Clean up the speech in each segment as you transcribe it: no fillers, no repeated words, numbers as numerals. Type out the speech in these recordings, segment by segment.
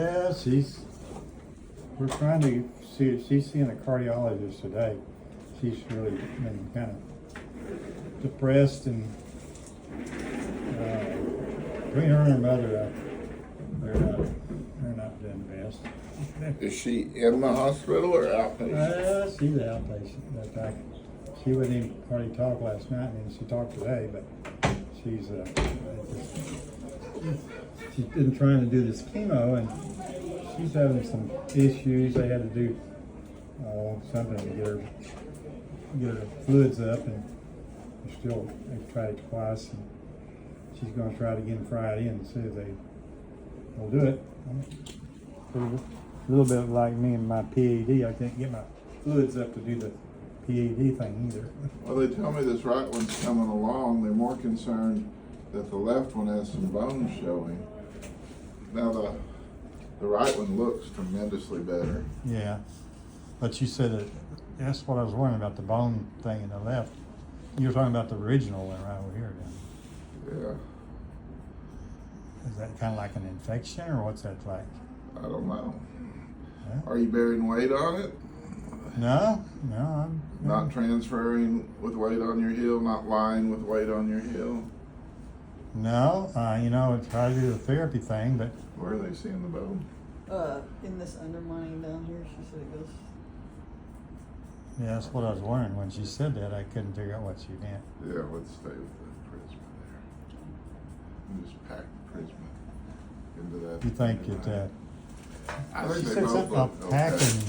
Yeah, we're trying to see, she's seeing a cardiologist today. She's really been kind of depressed and between her and her mother, they're not doing the best. Is she in the hospital or outpatient? She's an outpatient. In fact, she wouldn't even hardly talk last night. I mean, she talked today, but she's been trying to do this chemo, and she's having some issues. They had to do something to get her fluids up, and they've tried it twice, and she's going to try it again Friday and see if they'll do it. A little bit like me and my PAD. I can't get my fluids up to do the PAD thing either. Well, they tell me this right one's coming along. They're more concerned that the left one has some bones showing. Now the right one looks tremendously better. Yeah, but you said that. That's what I was wondering about the bone thing in the left. You were talking about the original one right over here. Then. Yeah. Is that kind of like an infection, or what's that like? I don't know. Yeah. Are you bearing weight on it? No, I'm Not transferring with weight on your heel, not lying with weight on your heel? No, I try to do the therapy thing, but Where are they seeing the bone? In this undermining down here, she said it goes. yeah, that's what I was wondering when she said that. I couldn't figure out what she meant. Yeah, let's stay with the Prisma there. And just pack the Prisma into that. You think it? I She think they said both something look about okay. packing.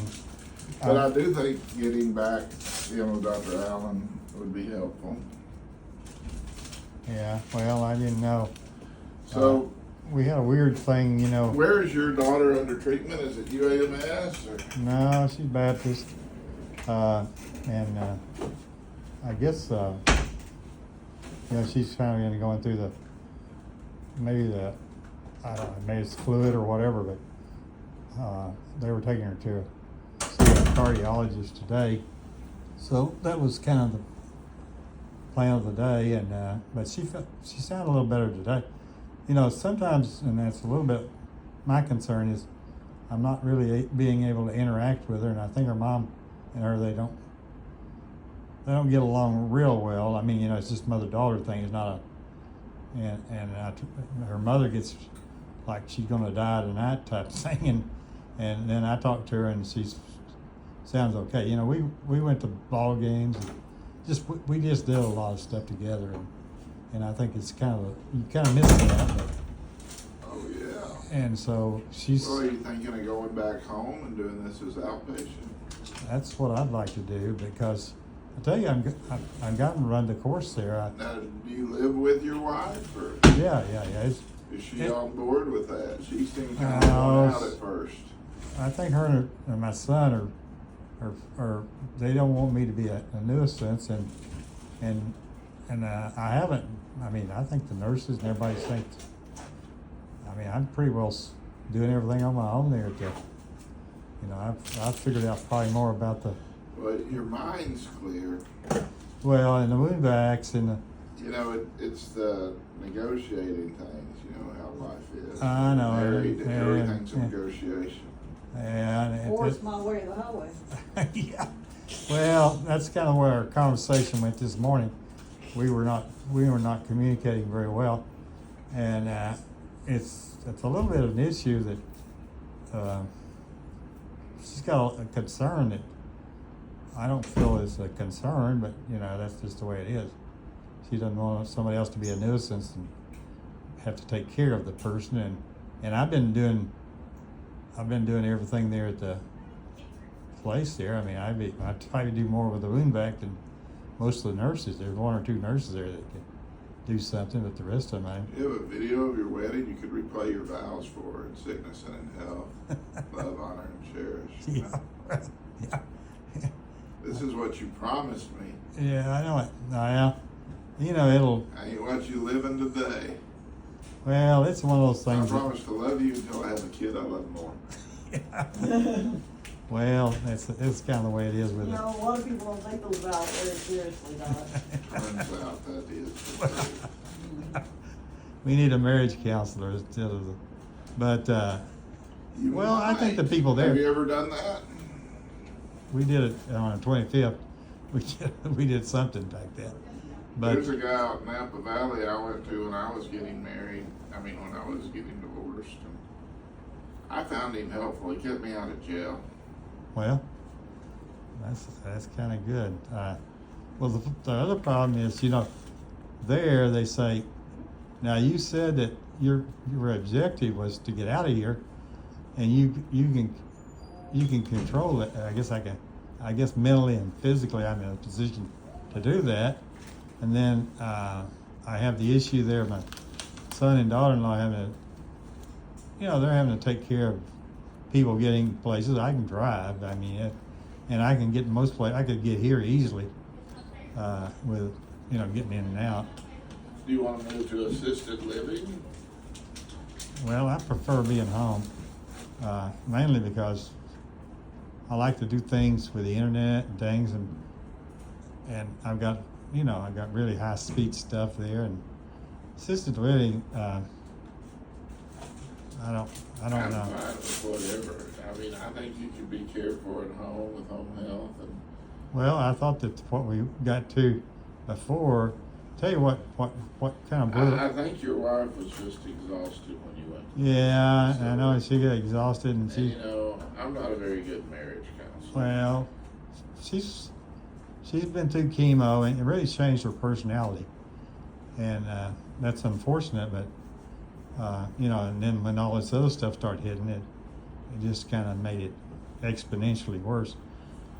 But I do think getting back, with Dr. Allen would be helpful. Yeah, well, I didn't know. So, We had a weird thing, where is your daughter under treatment? Is it UAMS or? No, she's Baptist, and I guess she's finally going through maybe I don't know, maybe it's fluid or whatever, but they were taking her to a cardiologist today, so that was kind of the plan of the day, and but she sounded a little better today. Sometimes, and that's a little bit my concern is I'm not really being able to interact with her, and I think her mom and her they don't get along real well. I mean, it's just mother-daughter thing. It's not her mother gets like she's going to die tonight type thing, and then I talked to her and she sounds okay. We went to ball games, and we just did a lot of stuff together, and I think it's you kind of miss that. But, Oh, yeah. and so she's. Well, are you thinking of going back home and doing this as outpatient? That's what I'd like to do because I tell you, I've gotten to run the course there. Now, do you live with your wife or Yeah. is she on board with that? She seemed kind of No, going out at first. I think her and my son are they don't want me to be a nuisance, and I haven't. I mean, I think the nurses and everybody thinks. I mean, I'm pretty well doing everything on my own there. I've figured out probably more about the. Well, your mind's clear. Well, and the wound vacs and the. It's the negotiating things. You know how life is. I know. Married, and- everything's a and- negotiation. and Force my way to the highway. yeah. Well, that's kind of where our conversation went this morning. We were not communicating very well, and it's a little bit of an issue that she's got a concern that I don't feel is a concern, but that's just the way it is. She doesn't want somebody else to be a nuisance and have to take care of the person, and I've been doing everything there at the place there. I mean, I try to do more with the wound vac than most of the nurses. There's one or two nurses there that can do something, but the rest of them, You have a video of your wedding. You could replay your vows for her in sickness and in health. Love, honor, and cherish. yeah. This is what you promised me. Yeah, I know it. It'll. I ain't what you living today. Well, it's one of those I things. promise to love you until I have a kid I love more. Well, it's kind of the way it is with it. A lot of people don't take those vows very seriously, Dot. Turns out that is the truth. We need a marriage counselor instead of but You Well, I think might. the people there- Have you ever done that? We did it on the 25th. We did something like that. But There's a guy out in Napa Valley I went to when I was getting married. When I was getting divorced. And I found him helpful. He kept me out of jail. well, that's kind of good. Well, the other problem is, there they say, now you said that your objective was to get out of here, and you can control it. I guess mentally and physically I'm in a position to do that. And then I have the issue there. My son and daughter-in-law they're having to take care of people getting places. I can drive. And I can get most places. I could get here easily with getting in and out. Do you want to move to assisted living? Well, I prefer being home, mainly because I like to do things with the internet and things, and I've got really high speed stuff there, and assisted living. I don't I'm know. fine with whatever. I think you could be cared for at home with home health. And Well, I thought that what we got to before. Tell you what kind of I think your wife was just exhausted when you went. Yeah, I know she got exhausted, and she. I'm not a very good marriage counselor. Well, she's been through chemo, and it really changed her personality, and that's unfortunate. But and then when all this other stuff started hitting it just kind of made it exponentially worse.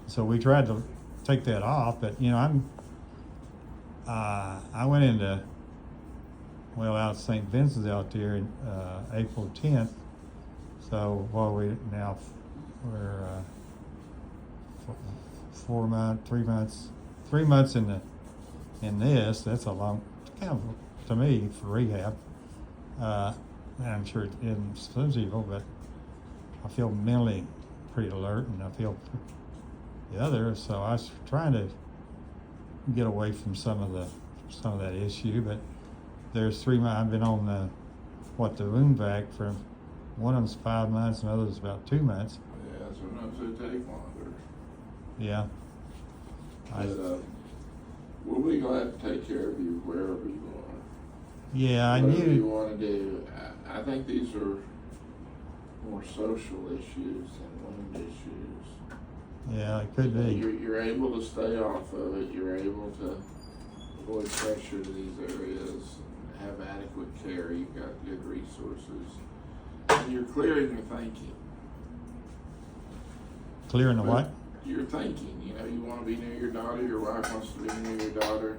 So we tried to take that off, but I went into out St. Vincent's out there in April 10th. So we're 3 months in this. That's a long, kind of, to me, for rehab. I'm sure it isn't some people, but I feel mentally pretty alert, and I feel the other. So I was trying to get away from some of that issue, but there's 3 months. I've been on the wound vac for one of them's 5 months, and the other's about 2 months. Yeah, sometimes they take longer. Yeah. But we'll be glad to take care of you wherever you are. Yeah, I Whatever you knew. want to do. I think these are more social issues than wound issues. Yeah, it could be. You're able to stay off of it. You're able to avoid pressure to these areas, and have adequate care. You've got good resources, and you're clearing your thinking. Clearing the what? You're thinking. You want to be near your daughter. Your wife wants to be near your daughter.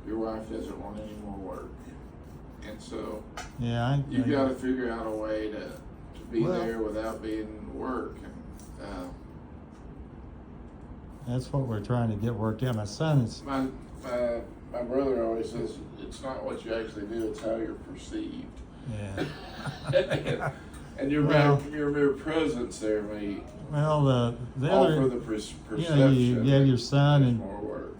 Your wife doesn't want any more work, and so Yeah, you've got to figure out a way to be Well- there without being work. And that's what we're trying to get worked out. My son is. my brother always says it's not what you actually do; it's how you're perceived. Yeah. And your mere presence there may Well, the offer other, the perception. you have your son there's and more work.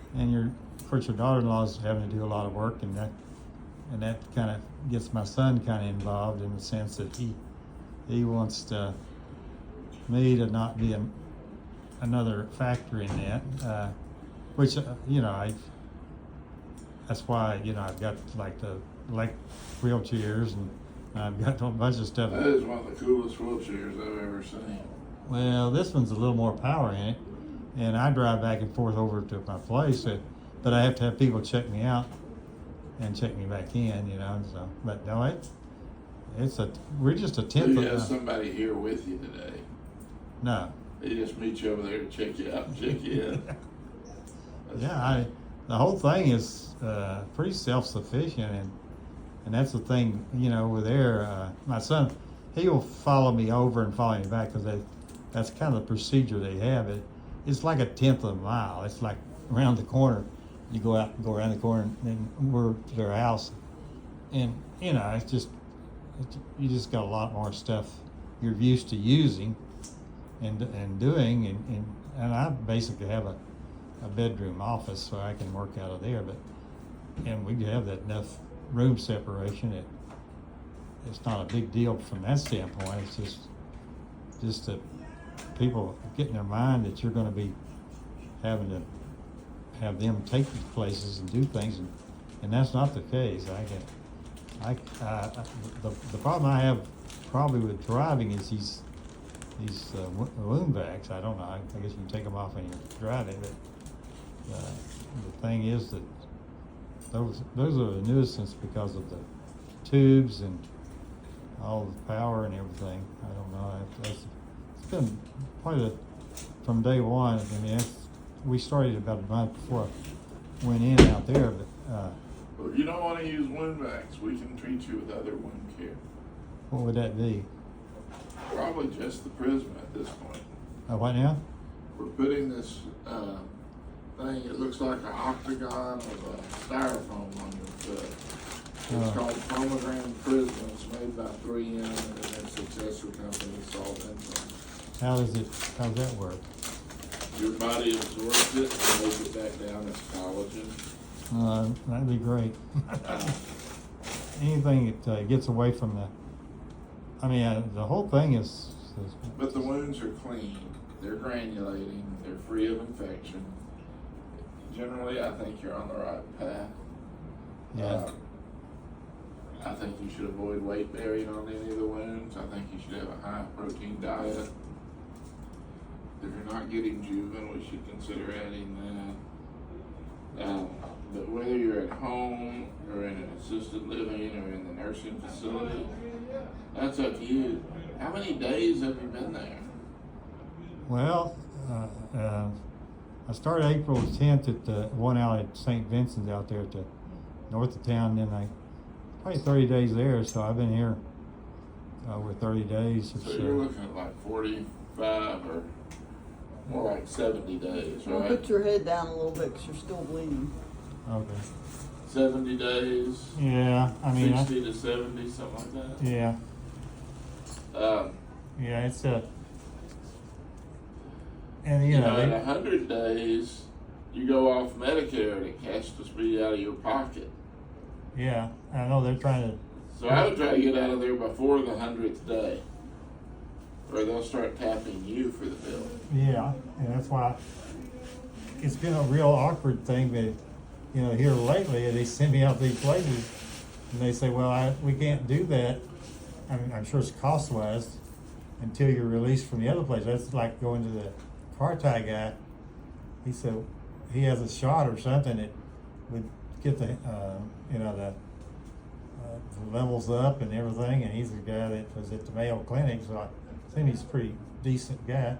of course, your daughter-in-law is having to do a lot of work, and that kind of gets my son kind of involved in the sense that he wants me to not be another factor in that, which that's why I've got like the wheelchairs, and I've got a bunch of stuff. That is one of the coolest wheelchairs I've ever seen. Well, this one's a little more power in it, and I drive back and forth over to my place, but I have to have people check me out and check me back in, So, but no, we're just a So tenth you of have somebody here with you today. no. They just meet you over there to check you out and check you in. That's Yeah, the whole thing is pretty self-sufficient, and that's the thing, with my son, he will follow me over and follow me back because that's kind of the procedure they have. It's like a tenth of a mile. It's like around the corner. You go out and go around the corner, and then we're to their house, and it's just you just got a lot more stuff you're used to using and doing, and I basically have a bedroom office, so I can work out of there. And we have that enough room separation. It's not a big deal from that standpoint. It's just just that people get in their mind that you're gonna be having to have them take these places and do things, and that's not the case. The problem I have probably with driving is these wound vacs. I don't know, I guess you can take them off when you're driving, but the thing is that those are a nuisance because of the tubes and all the power and everything. I don't know, it's been quite from day one. I mean, we started about a month before I went in out there, but Well, if you don't wanna use wound vacs, we can treat you with other wound care. what would that be? Probably just the Prisma at this point. What now? We're putting this, thing, it looks like an octagon of a styrofoam on your foot. It's called Phonogram Prisma. It's made by 3M and their successor company, Salt Implants. How's that work? Your body absorbs it and lays it back down as collagen. That'd be great. Anything that gets away from the whole thing is But the wounds are clean. They're granulating. They're free of infection. Generally, I think you're on the right path. yeah. I think you should avoid weight bearing on any of the wounds. I think you should have a high protein diet. If you're not getting Juven, we should consider adding that. But whether you're at home or in an assisted living or in the nursing facility, that's up to you. How many days have you been there? Well, I started April 10th at the one out at St. Vincent's out there at the north of town. Then I probably 30 days there, so I've been here over 30 days. So you're looking at like 45 or more like 70 days, Well, right? put your head down a little bit because you're still bleeding. Okay. 70 days, Yeah, I mean, 60 to 70, something like that. yeah, Um, yeah, it's and you You know, know, at 100 days, you go off Medicare and it has to be out of your pocket. yeah, I know they're trying to. So I would try to get out of there before the 100th day, or they'll start tapping you for the bill. Yeah, and that's why it's been a real awkward thing. But you know, here lately they send me out these places, and they say, "Well, we can't do that." I mean, I'm sure it's cost wise until you're released from the other place. That's like going to the car tie guy. He said he has a shot or something that would get the the levels up and everything. And he's the guy that was at the Mayo Clinic, so I think he's a pretty decent guy.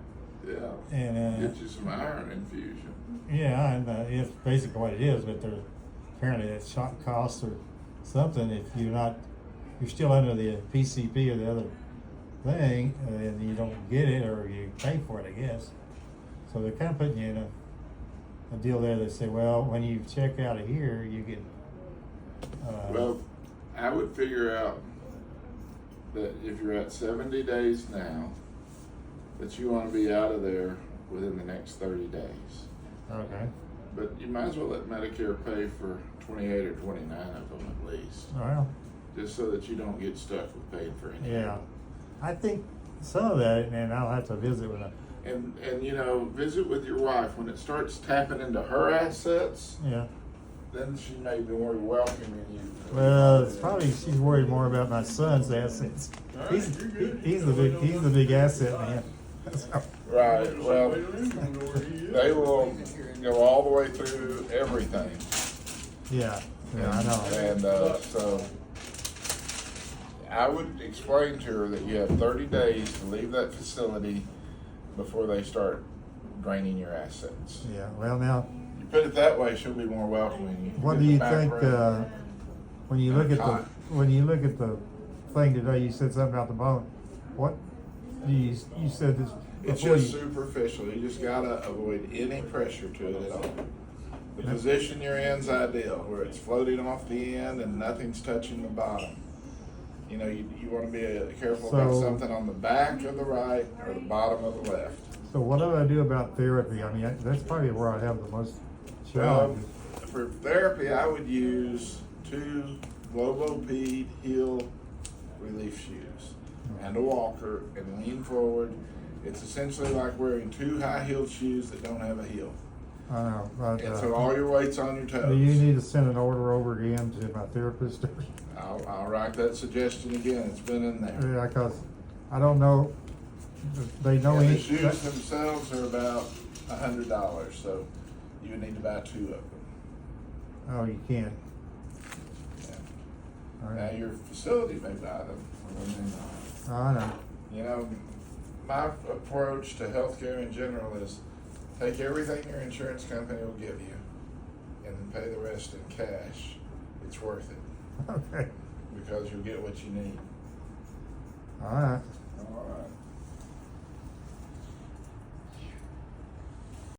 Yeah. And Get you some iron infusion. yeah, and it's basically what it is. But there's apparently that shot costs or something if you're still under the PCP or the other thing, and you don't get it or you pay for it, I guess. So they're kind of putting you in a deal there. They say, well, when you check out of here, you get. Well, I would figure out that if you're at 70 days now, that you want to be out of there within the next 30 days. Okay. But you might as well let Medicare pay for 28 or 29 of them at least, Well, just so that you don't get stuck with paying for anything. yeah. I think some of that, and I'll have to visit with And you know, visit with your wife. When it starts tapping into her assets, yeah. then she may be more welcoming you. Well, it's probably she's worried more about my son's assets. He's the big asset, man. So, Right. Well, they will go all the way through everything. yeah, I know. And so I would explain to her that you have 30 days to leave that facility before they start draining your assets. Yeah. Well, now, You put it that way, she'll be more welcoming. You what get do the you back think room. when you look at Cotton. the thing today? You said something about the bone. What you said this It's before just you. superficial. You just gotta avoid any pressure to it at all. The position you're in's ideal, where it's floating off the end and nothing's touching the bottom. You know, you want to be careful about So- something on the back of the right or the bottom of the left. So what do I do about therapy? I mean, that's probably where I have the most Well, challenges. for therapy, I would use 2 Globopede heel relief shoes. and a walker and lean forward. It's essentially like wearing two high-heeled shoes that don't have a heel. I know, but, And so all your weight's on your toes. do you need to send an order over again to my therapist? I'll write that suggestion again. It's been in there. Yeah, cause I don't know, they know And any. the shoes themselves are about $100, so you would need to buy two of them. Oh, you can't. Yeah. All Now, right. your facility may buy them, or they may not. I know. You know, my approach to healthcare in general is take everything your insurance company will give you and then pay the rest in cash. It's worth it Okay, because you'll get what you need. all right. All right.